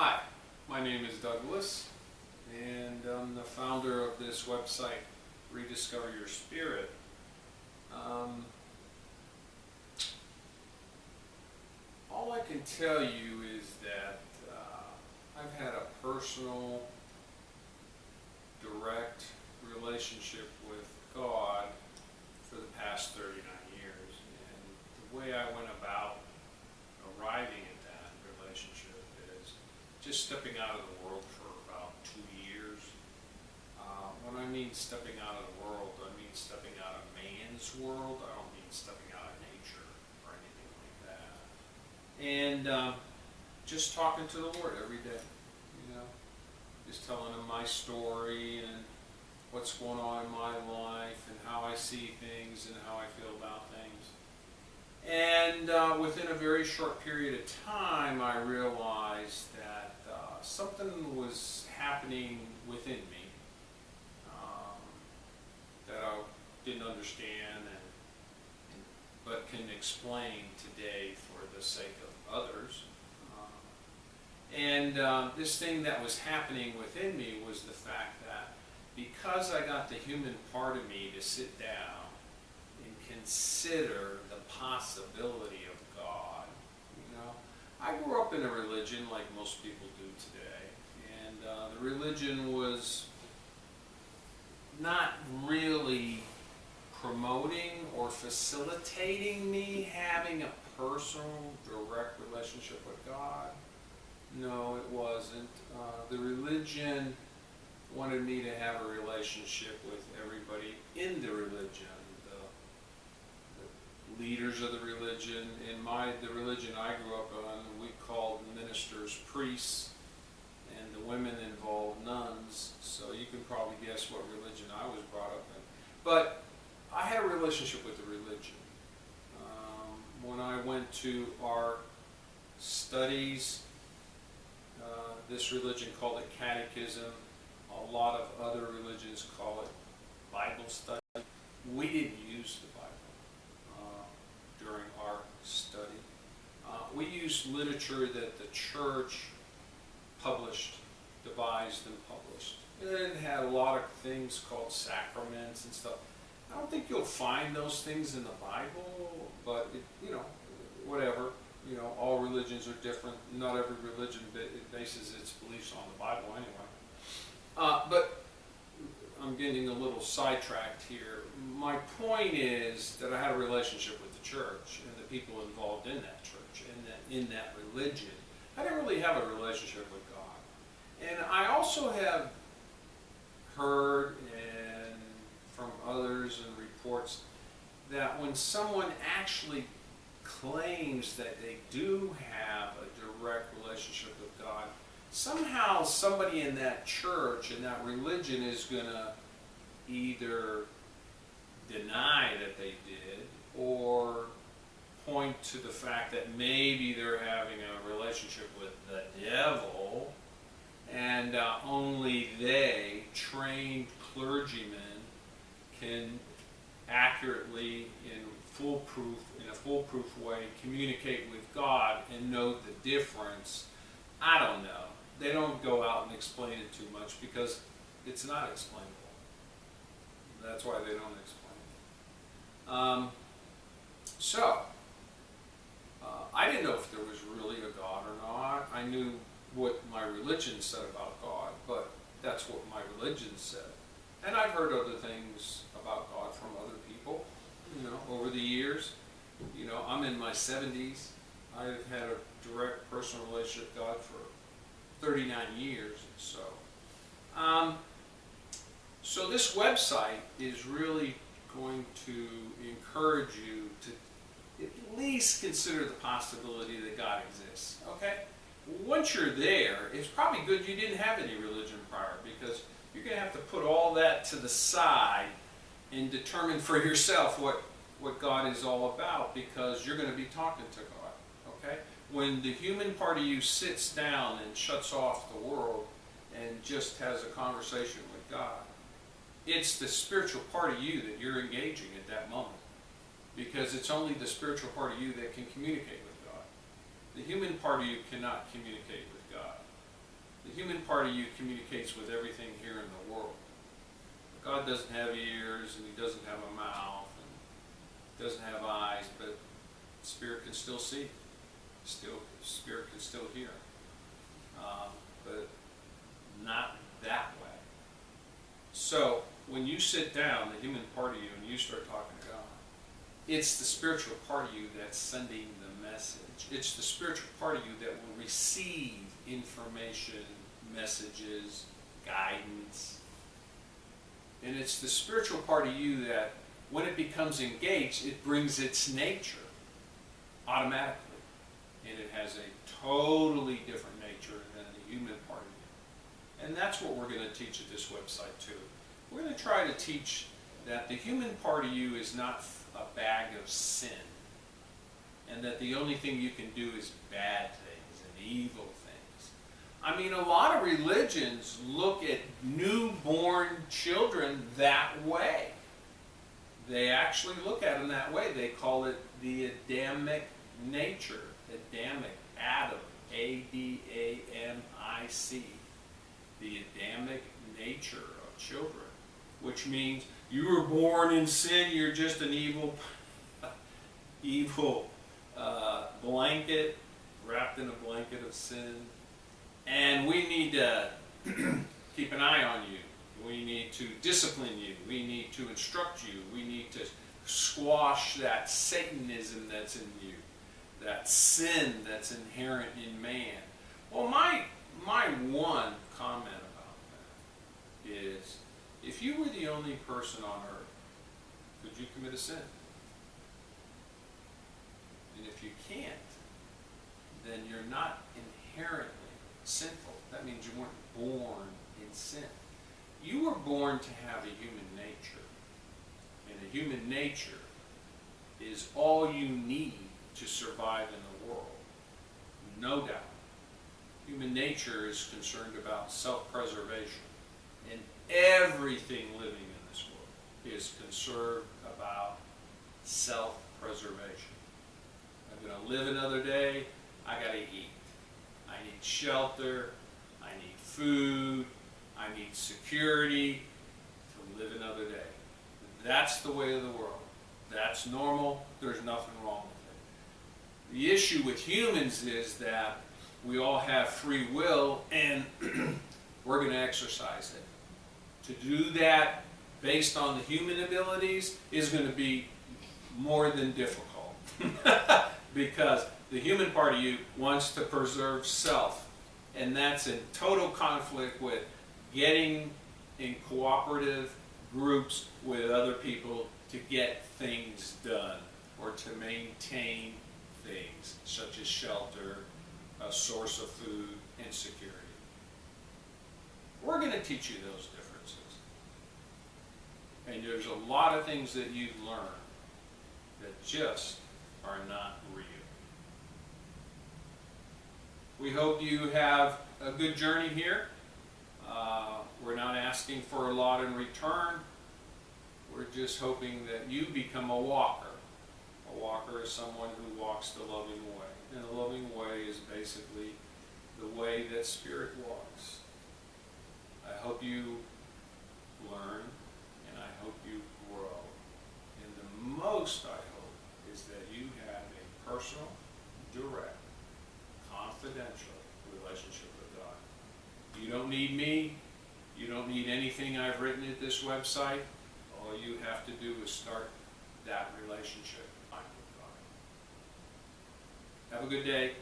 Hi, my name is Douglas, and I'm the founder of this website, Rediscover Your Spirit. All I can tell you is that I've had a personal, direct relationship with God for the past 39 years. And the way I went about arriving at that relationship is just stepping out of the world for about 2 years. When I mean stepping out of the world, I mean stepping out of man's world. I don't mean stepping out of nature or anything like that. And just talking to the Lord every day, just telling him my story and what's going on in my life and how I see things and how I feel about things. And within a very short period of time, I realized that something was happening within me that I didn't understand, but can explain today for the sake of others. This thing that was happening within me was the fact that because I got the human part of me to sit down and consider the possibility of God. I grew up in a religion like most people do today, and the religion was not really promoting or facilitating me having a personal, direct relationship with God. No, it wasn't. The religion wanted me to have a relationship with everybody in the religion, the leaders of the religion. In the religion I grew up on, we called ministers priests, and the women involved nuns. So you can probably guess what religion I was brought up in. But I had a relationship with the religion. When I went to our studies, this religion called it catechism. A lot of other religions call it Bible study. We didn't use the Bible during our study. We used literature that the church published, devised and published. It had a lot of things called sacraments and stuff. I don't think you'll find those things in the Bible, but whatever. All religions are different. Not every religion bases its beliefs on the Bible anyway. But I'm getting a little sidetracked here. My point is that I had a relationship with the church and the people involved in that church and in that religion. I didn't really have a relationship with God. And I also have heard from others and reports that when someone actually claims that they do have a direct relationship with God, somehow somebody in that church and that religion is going to either deny that they did or point to the fact that maybe they're having a relationship with the devil, and only they, trained clergymen, can accurately, in a foolproof way, communicate with God and know the difference. I don't know. They don't go out and explain it too much because it's not explainable. That's why they don't explain it. I didn't know if there was really a God or not. I knew what my religion said about God, but that's what my religion said. And I've heard other things about God from other people, over the years. I'm in my 70s. I've had a direct personal relationship with God for 39 years or so. So this website is really going to encourage you to at least consider the possibility that God exists, okay? Once you're there, it's probably good you didn't have any religion prior, because you're going to have to put all that to the side and determine for yourself what God is all about, because you're going to be talking to God, okay? When the human part of you sits down and shuts off the world and just has a conversation with God, it's the spiritual part of you that you're engaging at that moment, because it's only the spiritual part of you that can communicate with God. The human part of you cannot communicate with God. The human part of you communicates with everything here in the world. God doesn't have ears, and He doesn't have a mouth, and doesn't have eyes, but Spirit can still see. Spirit can still hear. But not that way. So, when you sit down, the human part of you, and you start talking to God, it's the spiritual part of you that's sending the message. It's the spiritual part of you that will receive information, messages, guidance. And it's the spiritual part of you that, when it becomes engaged, it brings its nature automatically. And it has a totally different nature than the human part of you. And that's what we're going to teach at this website too. We're going to try to teach that the human part of you is not a bag of sin, and that the only thing you can do is bad things and evil things. I mean, a lot of religions look at newborn children that way. They actually look at them that way. They call it the Adamic nature. Adamic, Adam, Adamic, the Adamic nature of children, which means you were born in sin, you're just an evil blanket, wrapped in a blanket of sin, and we need to keep an eye on you. We need to discipline you. We need to instruct you. We need to squash that Satanism that's in you, that sin that's inherent in man. Well, my one comment about that is, if you were the only person on earth, could you commit a sin? And if you can't, then you're not inherently sinful. That means you weren't born in sin. You were born to have a human nature. And a human nature is all you need to survive in the world. No doubt. Human nature is concerned about self-preservation. And everything living in this world is concerned about self-preservation. I'm going to live another day. I got to eat. I need shelter. I need food. I need security to live another day. That's the way of the world. That's normal. There's nothing wrong with it. The issue with humans is that we all have free will, and we're going to exercise it. To do that based on the human abilities is going to be more than difficult. Because the human part of you wants to preserve self, and that's in total conflict with getting in cooperative groups with other people to get things done or to maintain things such as shelter, a source of food, and security. We're going to teach you those differences. And there's a lot of things that you've learned that just are not real. We hope you have a good journey here. We're not asking for a lot in return. We're just hoping that you become a walker. A walker is someone who walks the loving way. And the loving way is basically the way that Spirit walks. I hope you learn, and I hope you grow. And the most I hope is that you have a personal, direct, confidential relationship with God. You don't need me. You don't need anything I've written at this website. All you have to do is start that relationship with God. Have a good day.